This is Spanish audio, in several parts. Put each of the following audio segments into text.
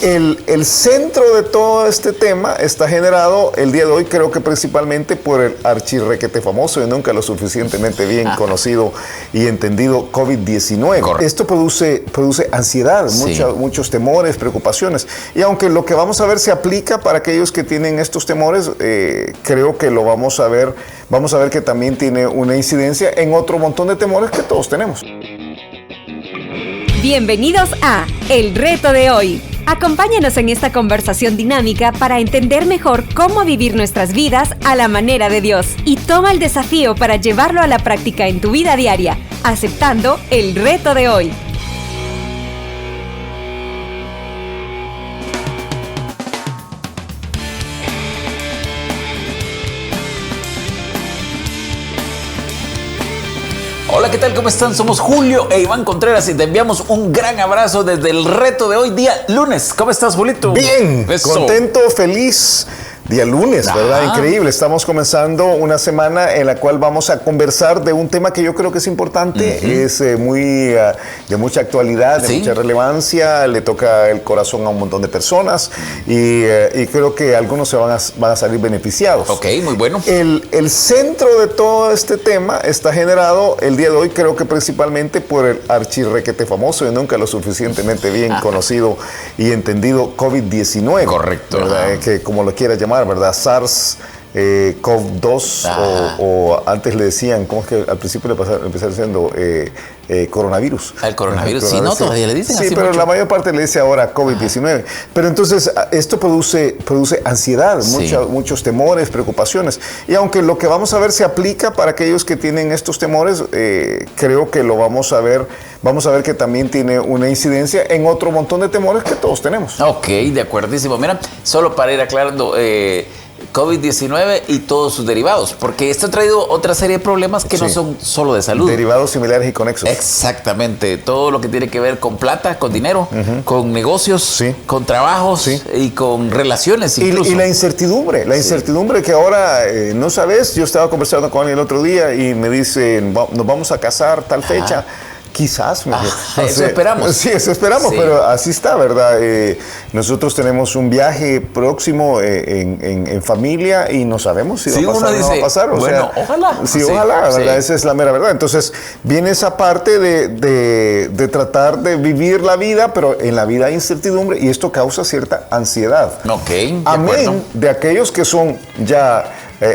El centro de todo este tema está generado el día de hoy, creo que principalmente por el archirrequete famoso y nunca lo suficientemente bien conocido y entendido COVID-19. Correcto. Esto produce ansiedad, muchos temores, preocupaciones. Y aunque lo que vamos a ver se aplica para aquellos que tienen estos temores, creo que lo vamos a ver que también tiene una incidencia en otro montón de temores que todos tenemos. Bienvenidos a El Reto de Hoy. Acompáñanos en esta conversación dinámica para entender mejor cómo vivir nuestras vidas a la manera de Dios y toma el desafío para llevarlo a la práctica en tu vida diaria, aceptando el reto de hoy. Hola, ¿qué tal? ¿Cómo están? Somos Julio e Iván Contreras y te enviamos un gran abrazo desde el reto de hoy, día lunes. ¿Cómo estás, Julito? Bien, Eso. contento, feliz. Día lunes, ¿verdad? Increíble. Estamos comenzando una semana en la cual vamos a conversar de un tema que yo creo que es importante, es de mucha actualidad, de mucha relevancia, le toca el corazón a un montón de personas y creo que algunos se van a salir beneficiados. Ok, muy bueno. El centro de todo este tema está generado el día de hoy, creo que principalmente por el archirrequete famoso y nunca lo suficientemente bien conocido y entendido COVID-19. Correcto. ¿Verdad? Que como lo quieras llamar, ¿verdad? SARS-CoV-2 o antes le decían, ¿cómo es que al principio empezaron diciendo coronavirus? Al coronavirus, sí, no, todavía le dicen sí, así pero mucho. La mayor parte le dice ahora COVID-19. Pero entonces esto produce ansiedad, muchos temores, preocupaciones. Y aunque lo que vamos a ver se aplica para aquellos que tienen estos temores, creo que lo vamos a ver que también tiene una incidencia en otro montón de temores que todos tenemos. Ok, de acuerdísimo. Mira, solo para ir aclarando, COVID-19 y todos sus derivados, porque esto ha traído otra serie de problemas que no son solo de salud. Derivados similares y conexos. Exactamente, todo lo que tiene que ver con plata, con dinero, con negocios, con trabajos y con relaciones incluso. Y la incertidumbre, que ahora no sabes. Yo estaba conversando con alguien el otro día y me dice, nos vamos a casar tal fecha. Quizás. Eso esperamos. Sí, eso esperamos, pero así está, ¿verdad? Nosotros tenemos un viaje próximo en familia y no sabemos si va a pasar o no va a pasar. Bueno, ojalá. Sí, ojalá, ¿verdad? Esa es la mera verdad. Entonces, viene esa parte de tratar de vivir la vida, pero en la vida hay incertidumbre y esto causa cierta ansiedad. Ok, de Amén acuerdo. De aquellos que son ya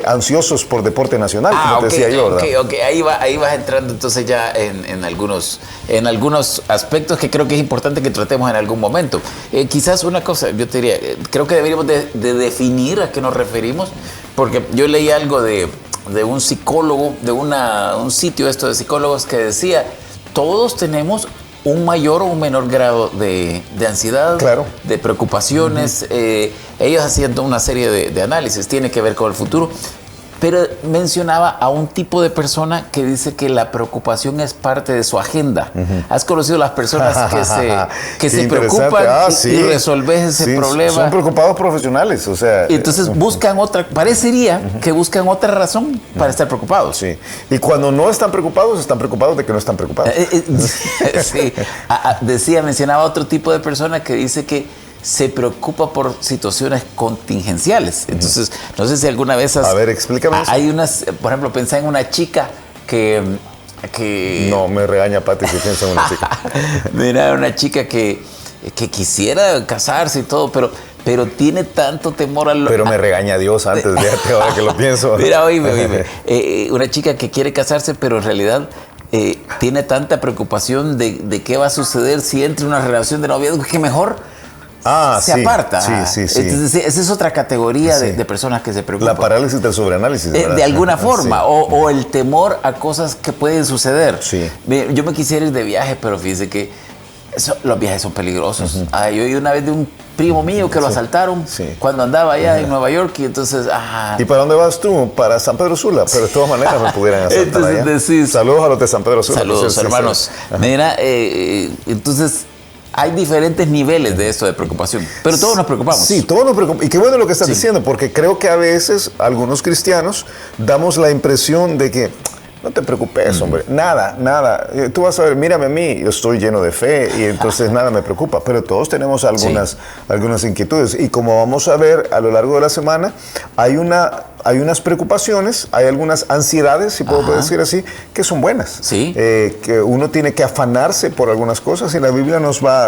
ansiosos por deporte nacional, como te decía yo, ¿verdad? Ok, ahí vas entrando entonces ya en algunos aspectos que creo que es importante que tratemos en algún momento. Quizás una cosa, yo te diría, creo que deberíamos de definir a qué nos referimos, porque yo leí algo de un psicólogo, de un sitio de psicólogos que decía, todos tenemos un mayor o un menor grado de ansiedad, de preocupaciones. Ellos hacían toda una serie de análisis, tiene que ver con el futuro, pero mencionaba a un tipo de persona que dice que la preocupación es parte de su agenda. ¿Has conocido las personas que se preocupan y resolves ese problema? Son preocupados profesionales, o sea. Y entonces parecería que buscan otra razón para estar preocupados. Sí. Y cuando no están preocupados de que no están preocupados. Sí. Mencionaba otro tipo de persona que dice que se preocupa por situaciones contingenciales. Entonces, no sé si alguna vez A ver, explícame eso. Hay por ejemplo, pensá en una chica que... No, me regaña Pati si pienso en una chica. Mira, una chica que quisiera casarse y todo, pero tiene tanto temor a lo... Pero me regaña Dios antes, fíjate, ahora que lo pienso. Mira, oíme. Una chica que quiere casarse, pero en realidad tiene tanta preocupación de qué va a suceder si entra en una relación de noviazgo que mejor se aparta. Sí. Entonces, esa es otra categoría de personas que se preocupan. La parálisis del sobreanálisis, ¿verdad? De alguna forma, o el temor a cosas que pueden suceder. Sí. Yo me quisiera ir de viaje, pero fíjese que los viajes son peligrosos. Yo oí una vez de un primo mío que lo asaltaron cuando andaba allá en Nueva York y entonces... ¿Y para dónde vas tú? Para San Pedro Sula, pero de todas maneras me pudieran asaltar allá. Saludos a los de San Pedro Sula. Saludos, hermanos. Mira, entonces... Hay diferentes niveles de esto de preocupación, pero todos nos preocupamos. Sí, todos nos preocupamos. Y qué bueno lo que estás diciendo, porque creo que a veces algunos cristianos damos la impresión de que no te preocupes, hombre, nada. Tú vas a ver, mírame a mí, yo estoy lleno de fe y entonces nada me preocupa, pero todos tenemos algunas inquietudes y como vamos a ver a lo largo de la semana, hay unas preocupaciones, hay algunas ansiedades, si puedo decir así, que son buenas. Sí. Que uno tiene que afanarse por algunas cosas y la Biblia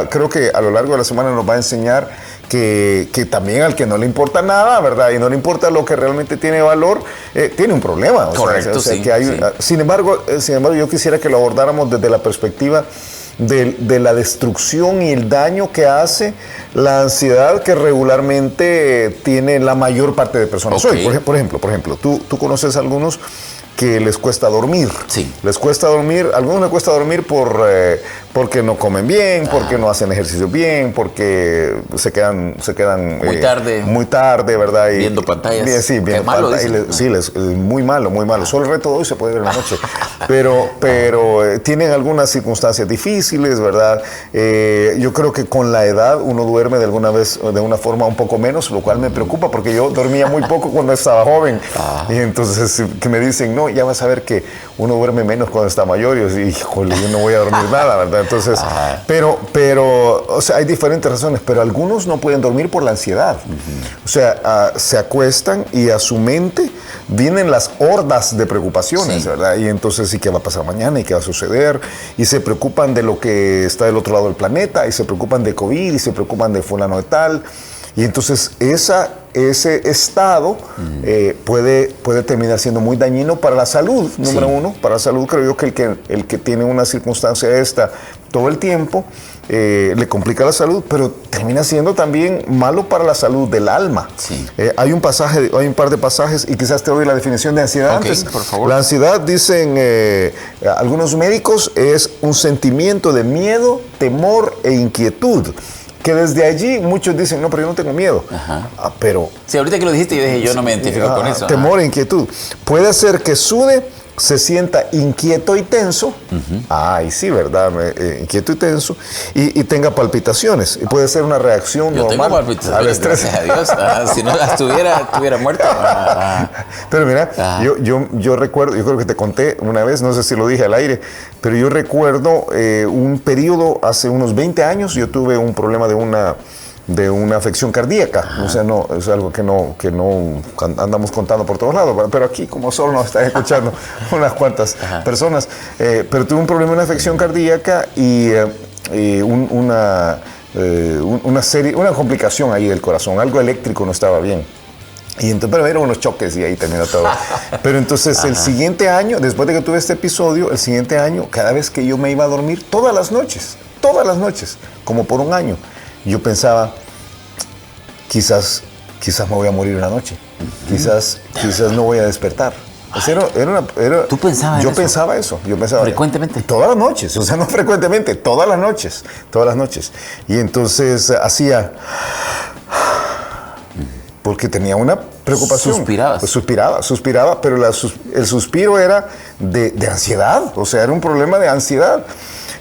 creo que a lo largo de la semana nos va a enseñar que también al que no le importa nada, ¿verdad? Y no le importa lo que realmente tiene valor, tiene un problema. Correcto, sí. Sin embargo, yo quisiera que lo abordáramos desde la perspectiva de la destrucción y el daño que hace la ansiedad que regularmente tiene la mayor parte de personas. Okay. Hoy, por ejemplo, tú conoces a algunos que les cuesta dormir. Sí. Les cuesta dormir, a algunos les cuesta dormir porque no comen bien, porque no hacen ejercicio bien, porque se quedan muy tarde, ¿verdad? Viendo pantallas. Viendo pantallas. Sí, muy malo. Solo el reto de hoy se puede ver en la noche. Pero tienen algunas circunstancias difíciles, ¿verdad? Yo creo que con la edad uno duerme de una forma un poco menos, lo cual me preocupa porque yo dormía muy poco cuando estaba joven. Y entonces que me dicen, no, ya vas a ver que uno duerme menos cuando está mayor. Y yo digo, híjole, yo no voy a dormir nada, ¿verdad? Entonces, pero, o sea, hay diferentes razones, pero algunos no pueden dormir por la ansiedad. O sea, se acuestan y a su mente vienen las hordas de preocupaciones, ¿verdad? Y entonces, ¿y qué va a pasar mañana? ¿Y qué va a suceder? Y se preocupan de lo que está del otro lado del planeta, y se preocupan de COVID, y se preocupan de fulano de tal. Y entonces ese estado puede terminar siendo muy dañino para la salud, número uno. Para la salud creo yo que el que tiene una circunstancia esta todo el tiempo le complica la salud, pero termina siendo también malo para la salud del alma. Sí. Hay un par de pasajes y quizás te doy la definición de ansiedad antes. Por favor. La ansiedad, dicen algunos médicos, es un sentimiento de miedo, temor e inquietud. Que desde allí muchos dicen, no, pero yo no tengo miedo. Pero... Sí, ahorita que lo dijiste yo dije, yo no me identifico con eso. Temor e inquietud. Puede hacer que sude, se sienta inquieto y tenso. Y sí, ¿verdad? Inquieto y tenso. Y tenga palpitaciones. Y puede ser una reacción yo normal tengo palpitaciones, al estrés. gracias a Dios. Si no las estuviera muerto. Pero mira, yo recuerdo, yo creo que te conté una vez, no sé si lo dije al aire, pero yo recuerdo un periodo hace unos 20 años, yo tuve un problema de una afección cardíaca. O sea, no, es algo que no andamos contando por todos lados, pero aquí como solo nos están escuchando unas cuantas personas. Pero tuve un problema de una afección cardíaca y una complicación ahí del corazón, algo eléctrico no estaba bien. Y entonces, pero eran unos choques y ahí terminó todo. Pero entonces el siguiente año, después de que tuve este episodio, el siguiente año, cada vez que yo me iba a dormir, todas las noches, como por un año, yo pensaba, quizás me voy a morir una noche, quizás no voy a despertar. O sea, ¿Tú pensabas yo eso? Pensaba eso. Yo pensaba ¿Frecuentemente? Todas las noches, o sea, no frecuentemente, todas las noches. Y entonces hacía... Porque tenía una preocupación. Suspiraba, pero el suspiro era de ansiedad, o sea, era un problema de ansiedad.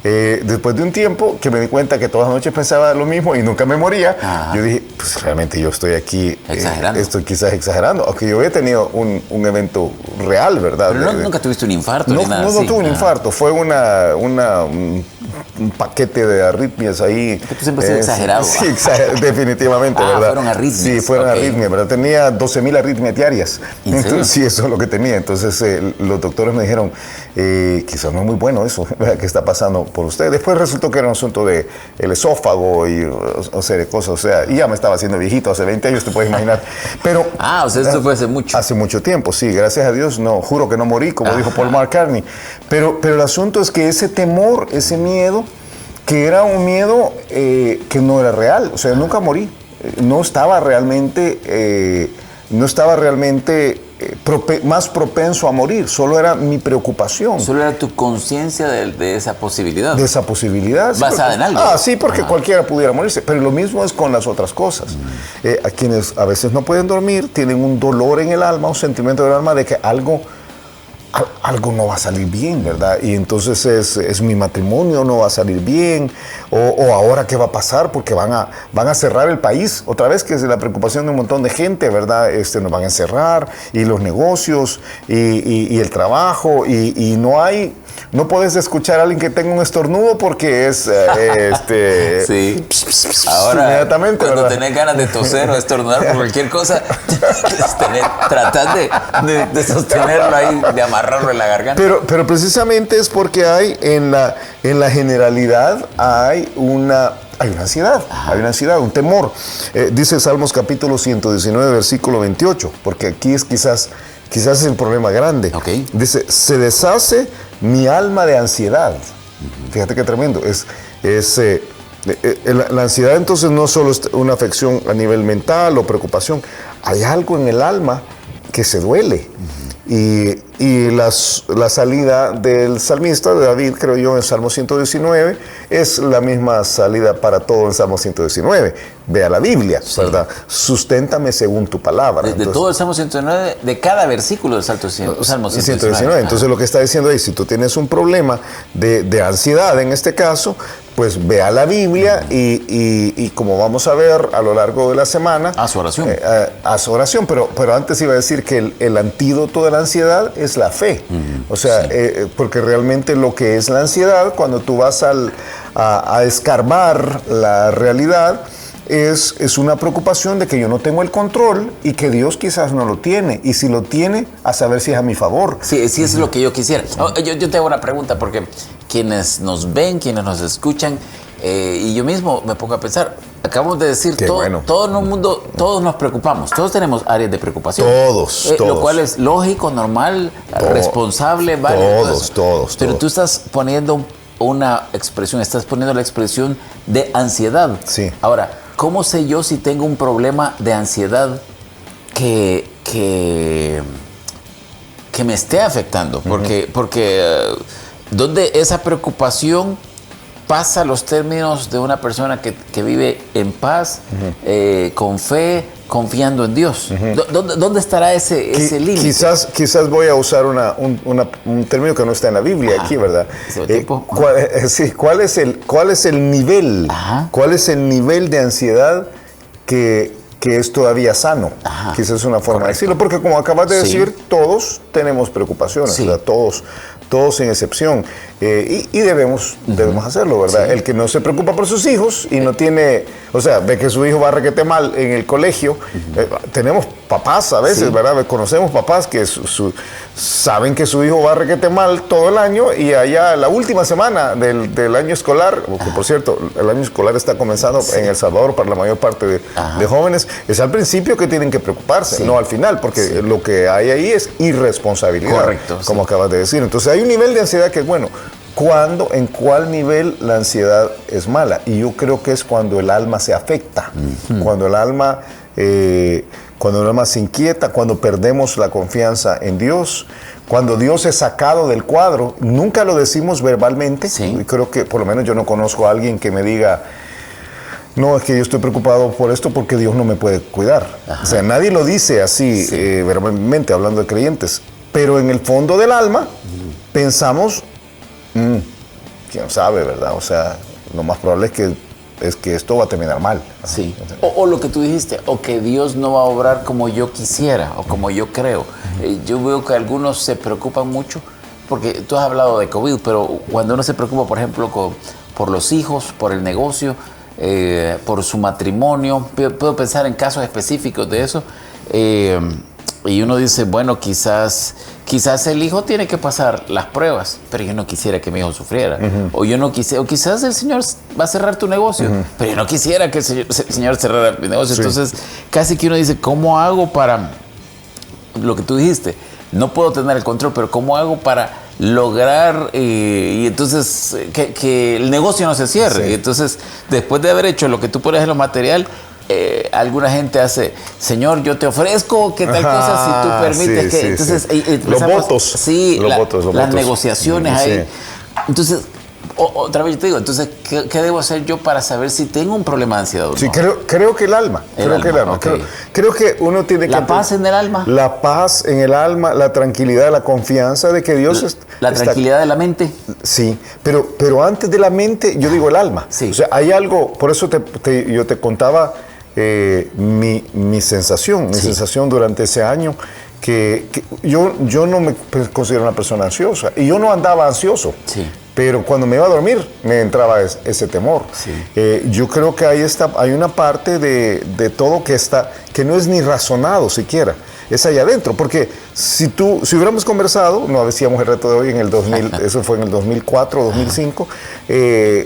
Después de un tiempo que me di cuenta que todas las noches pensaba lo mismo y nunca me moría, yo dije, pues realmente yo estoy aquí, estoy quizás exagerando, aunque yo había tenido un evento real, ¿verdad? Pero nunca tuviste un infarto ni nada así. No tuve un infarto, fue un paquete de arritmias ahí. Tú siempre has exagerado. Sí, definitivamente, ¿verdad? Fueron arritmias. Sí, fueron arritmias, ¿verdad? Tenía 12,000 arritmias diarias. Entonces, sí, eso es lo que tenía. Entonces, los doctores me dijeron, quizás no es muy bueno eso, ¿verdad? ¿Qué está pasando por usted? Después resultó que era un asunto del esófago y o sea, de cosas, o sea, y ya me estaba haciendo viejito, hace 20 años, te puedes imaginar. Pero, o sea, eso fue hace mucho. Hace mucho tiempo, sí, gracias a Dios, no, juro que no morí, como dijo Paul McCartney. Pero el asunto es que ese temor, ese miedo, que era un miedo que no era real, o sea, nunca morí, no estaba realmente más propenso a morir, solo era mi preocupación. Solo era tu conciencia de esa posibilidad. De esa posibilidad. Basada en algo. Sí, porque cualquiera pudiera morirse, pero lo mismo es con las otras cosas. A quienes a veces no pueden dormir, tienen un dolor en el alma, un sentimiento del alma de que algo algo no va a salir bien, ¿verdad? Y entonces es mi matrimonio, no va a salir bien, o ahora qué va a pasar porque van a cerrar el país, otra vez que es la preocupación de un montón de gente, ¿verdad? Nos van a encerrar, y los negocios, y el trabajo, y no puedes escuchar a alguien que tenga un estornudo porque es sí. Ahora, inmediatamente, cuando ¿verdad? tenés ganas de toser o estornudar por cualquier cosa, tratás de sostenerlo ahí, de amarrarlo en la garganta. Pero precisamente es porque hay en la generalidad hay una ansiedad, un temor. Dice Salmos capítulo 119, versículo 28, porque aquí es quizás es el problema grande. Okay. Dice, se deshace mi alma de ansiedad. Fíjate qué tremendo. La ansiedad entonces no solo es una afección a nivel mental o preocupación, hay algo en el alma que se duele. Y la salida del salmista, de David, creo yo, en Salmo 119, es la misma salida para todo en Salmo 119. Ve a la Biblia, sí, ¿verdad? Susténtame según tu palabra. De todo el Salmo 119, de cada versículo del Salmo 119. Entonces lo que está diciendo ahí, si tú tienes un problema de ansiedad en este caso, pues ve a la Biblia y como vamos a ver a lo largo de la semana, haz oración. Haz oración, pero antes iba a decir que el antídoto de la ansiedad es la fe. O sea, sí, porque realmente lo que es la ansiedad, cuando tú vas a escarbar la realidad, es una preocupación de que yo no tengo el control y que Dios quizás no lo tiene. Y si lo tiene, a saber si es a mi favor. Sí, eso es lo que yo quisiera. Yo te hago una pregunta porque quienes nos ven, quienes nos escuchan, y yo mismo me pongo a pensar, acabamos de decir, todo el mundo, todos nos preocupamos, todos tenemos áreas de preocupación. Todos. Lo cual es lógico, normal, responsable, válido. Todos. Pero tú estás poniendo una expresión, estás poniendo la expresión de ansiedad. Sí. Ahora, ¿cómo sé yo si tengo un problema de ansiedad que me esté afectando? Porque ¿dónde esa preocupación pasa los términos de una persona que vive en paz, con fe, confiando en Dios? ¿Dónde estará ese límite? Quizás voy a usar un término que no está en la Biblia aquí, ¿verdad? ¿Cuál es el nivel? ¿Cuál es el nivel de ansiedad que es todavía sano? Quizás es una forma de decirlo, porque como acabas de decir, todos tenemos preocupaciones, ¿verdad? Todos sin excepción, y debemos hacerlo, ¿verdad? Sí. El que no se preocupa por sus hijos y no tiene, o sea, ve que su hijo va requete mal en el colegio. Tenemos papás a veces, ¿verdad? Conocemos papás que saben que su hijo va requete mal todo el año, y allá la última semana del año escolar, que por cierto, el año escolar está comenzando en El Salvador para la mayor parte de jóvenes, es al principio que tienen que preocuparse, no al final, porque lo que hay ahí es irresponsabilidad. Correcto. Como acabas de decir. Entonces hay un nivel de ansiedad que es bueno. ¿En cuál nivel la ansiedad es mala? Y yo creo que es cuando el alma se afecta, cuando el alma se inquieta, cuando perdemos la confianza en Dios, cuando Dios es sacado del cuadro. Nunca lo decimos verbalmente. Sí. Creo que por lo menos yo no conozco a alguien que me diga, no, es que yo estoy preocupado por esto porque Dios no me puede cuidar. O sea, nadie lo dice así verbalmente, hablando de creyentes. Pero en el fondo del alma pensamos, quién sabe, ¿verdad? O sea, lo más probable es que esto va a terminar mal. Sí. O lo que tú dijiste, o que Dios no va a obrar como yo quisiera o como yo creo. Yo veo que algunos se preocupan mucho, porque tú has hablado de COVID, pero cuando uno se preocupa, por ejemplo, por los hijos, por el negocio, por su matrimonio, puedo pensar en casos específicos de eso, y uno dice, bueno, quizás el hijo tiene que pasar las pruebas, pero yo no quisiera que mi hijo sufriera. O quizás el Señor va a cerrar tu negocio, pero yo no quisiera que el Señor cerrara mi negocio. Sí. Entonces, casi que uno dice, ¿cómo hago para lo que tú dijiste? No puedo tener el control, pero ¿cómo hago para lograr y entonces que el negocio no se cierre? Sí. Y entonces, después de haber hecho lo que tú pones en lo material, alguna gente hace, Señor, yo te ofrezco que tal cosa si tú permites que... Entonces, los votos. Sí, las negociaciones ahí. Entonces, Otra vez te digo, entonces, ¿qué debo hacer yo para saber si tengo un problema de ansiedad o no? Sí, creo que el alma. Okay. Creo que uno tiene que... ¿La paz en el alma? La paz en el alma, la tranquilidad, la confianza de que Dios ¿La tranquilidad de la mente? Sí, pero antes de la mente, yo digo el alma. Sí. O sea, hay algo, por eso yo te contaba mi sensación durante ese año, que yo no me considero una persona ansiosa, y yo no andaba ansioso. Sí. Pero cuando me iba a dormir, me entraba ese temor. Sí. Yo creo que hay una parte de todo que no es ni razonado siquiera. Es allá adentro, porque si hubiéramos conversado, no decíamos el reto de hoy en el 2000, eso fue en el 2004, 2005,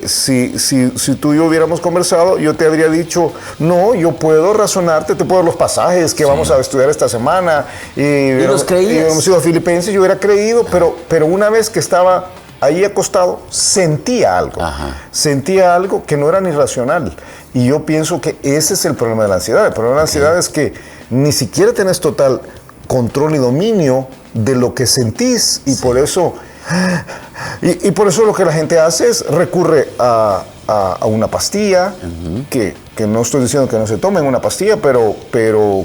si tú y yo hubiéramos conversado, yo te habría dicho, no, yo puedo razonarte, te puedo dar los pasajes que vamos a estudiar esta semana, ¿Y los creías? Y hubiéramos ido a Filipenses, yo hubiera creído, pero una vez que estaba ahí acostado, sentía algo que no era ni racional. Y yo pienso que ese es el problema de la ansiedad. El problema de la ansiedad es que ni siquiera tenés total control y dominio de lo que sentís, y por eso lo que la gente hace es recurre a una pastilla, que no estoy diciendo que no se tomen una pastilla, pero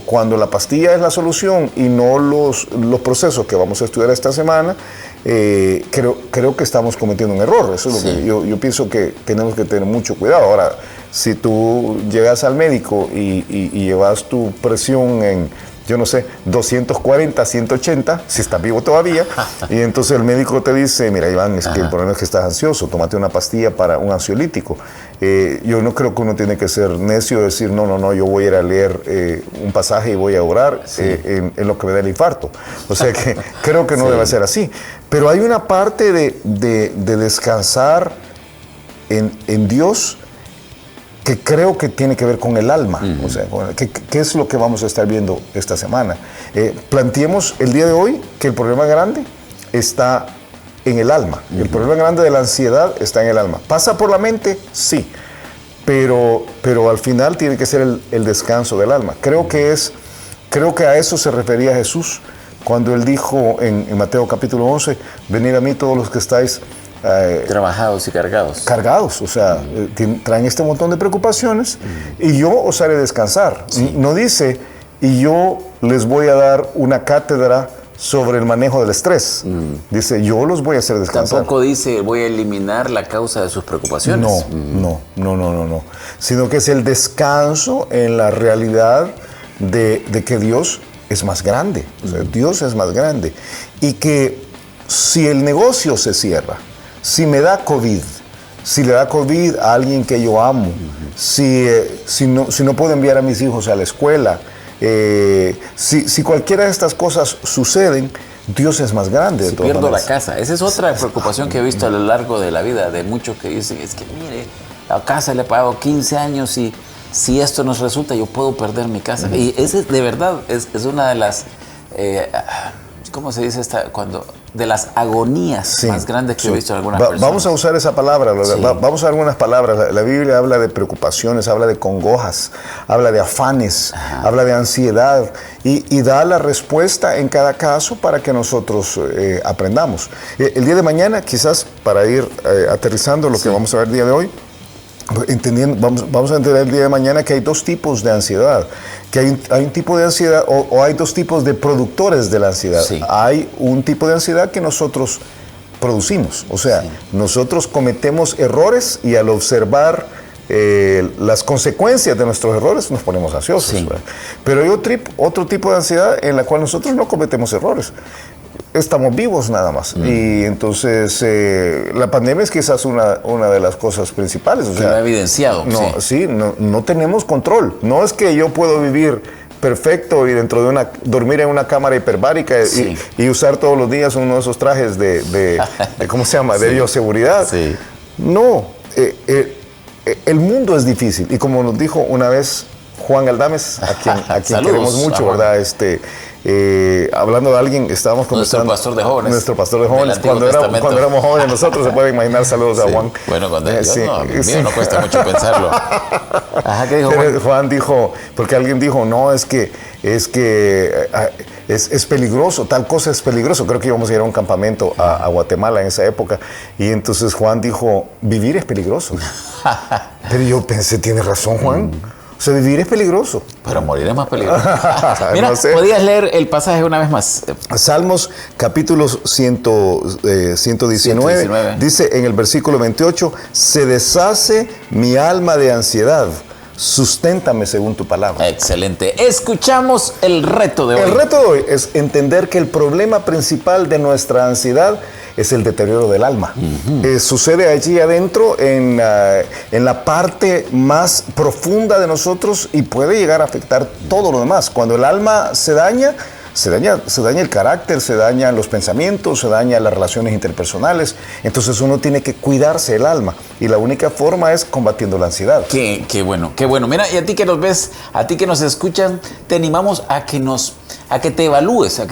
cuando la pastilla es la solución y no los procesos que vamos a estudiar esta semana, creo que estamos cometiendo un error. Eso es lo que yo pienso que tenemos que tener mucho cuidado. Ahora, si tú llegas al médico y llevas tu presión en, yo no sé, 240, 180, si estás vivo todavía, y entonces el médico te dice, mira, Iván, es que el problema es que estás ansioso, tómate una pastilla para un ansiolítico. Yo no creo que uno tiene que ser necio y decir, no, yo voy a ir a leer un pasaje y voy a orar en lo que me da el infarto. O sea que creo que no debe ser así. Pero hay una parte de descansar en Dios que creo que tiene que ver con el alma. O sea, ¿qué es lo que vamos a estar viendo esta semana? Planteemos el día de hoy que el problema grande está en el alma. El problema grande de la ansiedad está en el alma. ¿Pasa por la mente? Sí. Pero al final tiene que ser el descanso del alma. Creo que a eso se refería Jesús cuando Él dijo en Mateo capítulo 11, venid a mí todos los que estáis trabajados y cargados. Cargados, o sea, traen este montón de preocupaciones y yo os haré descansar. No dice, y yo les voy a dar una cátedra sobre el manejo del estrés. Dice, yo los voy a hacer descansar. Tampoco dice, voy a eliminar la causa de sus preocupaciones. No. Sino que es el descanso en la realidad de que Dios es más grande. O sea, Dios es más grande. Y que si el negocio se cierra, si me da COVID, si le da COVID a alguien que yo amo, si no puedo enviar a mis hijos a la escuela, si cualquiera de estas cosas suceden, Dios es más grande. Si pierdo la casa, esa es otra preocupación que he visto a lo largo de la vida de muchos que dicen, es que mire, la casa le he pagado 15 años y si esto nos resulta, yo puedo perder mi casa. Y ese de verdad es una de las, ¿cómo se dice de las agonías más grandes que he visto en algunas personas? Vamos a usar esa palabra, vamos a algunas palabras. La Biblia habla de preocupaciones, habla de congojas, habla de afanes, habla de ansiedad y da la respuesta en cada caso para que nosotros aprendamos. El día de mañana, quizás para ir aterrizando lo que vamos a ver el día de hoy, entendiendo, vamos a entender el día de mañana que hay dos tipos de ansiedad, que hay un tipo de ansiedad o hay dos tipos de productores de la ansiedad. Hay un tipo de ansiedad que nosotros producimos, o sea, nosotros cometemos errores y al observar las consecuencias de nuestros errores nos ponemos ansiosos. Pero hay otro tipo de ansiedad en la cual nosotros no cometemos errores. Estamos vivos nada más. Y entonces la pandemia es quizás una de las cosas principales. O sea, lo ha evidenciado. No tenemos control. No es que yo puedo vivir perfecto y dormir en una cámara hiperbárica y usar todos los días uno de esos trajes de ¿cómo se llama? De bioseguridad. No. El mundo es difícil. Y como nos dijo una vez Juan Galdames, a quien Saludos, queremos mucho, ¿verdad? Hablando de alguien, estábamos conversando. Nuestro pastor de jóvenes. Nuestro pastor de jóvenes. Cuando éramos jóvenes nosotros, se puede imaginar. Saludos a Juan. Bueno, cuando no cuesta mucho pensarlo. Ajá, ¿qué dijo Juan? Juan dijo, porque alguien dijo, no, es que es peligroso, tal cosa es peligroso. Creo que íbamos a ir a un campamento a Guatemala en esa época. Y entonces Juan dijo, vivir es peligroso. Pero yo pensé, tiene razón Juan. O sea, vivir es peligroso. Pero morir es más peligroso. Mira, no sé. ¿Podías leer el pasaje una vez más? Salmos capítulo 119 dice en el versículo 28, se deshace mi alma de ansiedad, susténtame según tu palabra. Excelente. Escuchamos el reto de hoy. El reto de hoy es entender que el problema principal de nuestra ansiedad es el deterioro del alma. Sucede allí adentro, en la parte más profunda de nosotros y puede llegar a afectar todo lo demás. Cuando el alma se daña el carácter, se dañan los pensamientos, se dañan las relaciones interpersonales. Entonces uno tiene que cuidarse el alma y la única forma es combatiendo la ansiedad. Qué bueno, qué bueno. Mira, y a ti que nos ves, a ti que nos escuchan, te animamos a que te evalúes a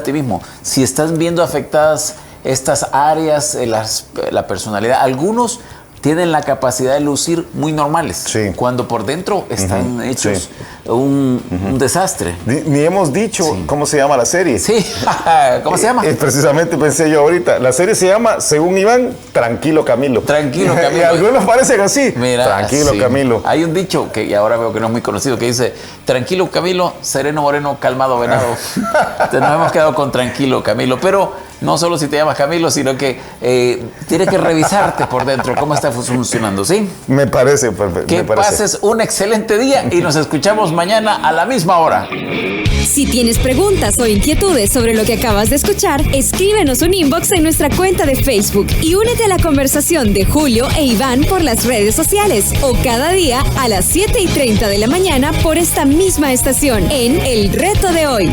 ti mismo. Si estás viendo afectadas estas áreas, la personalidad, algunos tienen la capacidad de lucir muy normales, sí, cuando por dentro están hechos un desastre. Ni hemos dicho cómo se llama la serie. Sí, ¿cómo se llama? Precisamente pensé yo ahorita. La serie se llama, según Iván, Tranquilo Camilo. Tranquilo Camilo. Y algunos parecen así. Mira, Tranquilo Camilo. Hay un dicho que ahora veo que no es muy conocido que dice, tranquilo Camilo, sereno moreno, calmado venado. Entonces nos hemos quedado con tranquilo Camilo, pero no solo si te llamas Camilo, sino que tienes que revisarte por dentro cómo está funcionando, ¿sí? Me parece perfecto. Que pases un excelente día y nos escuchamos mañana a la misma hora. Si tienes preguntas o inquietudes sobre lo que acabas de escuchar, escríbenos un inbox en nuestra cuenta de Facebook y únete a la conversación de Julio e Iván por las redes sociales o cada día a las 7:30 de la mañana por esta misma estación en El Reto de Hoy.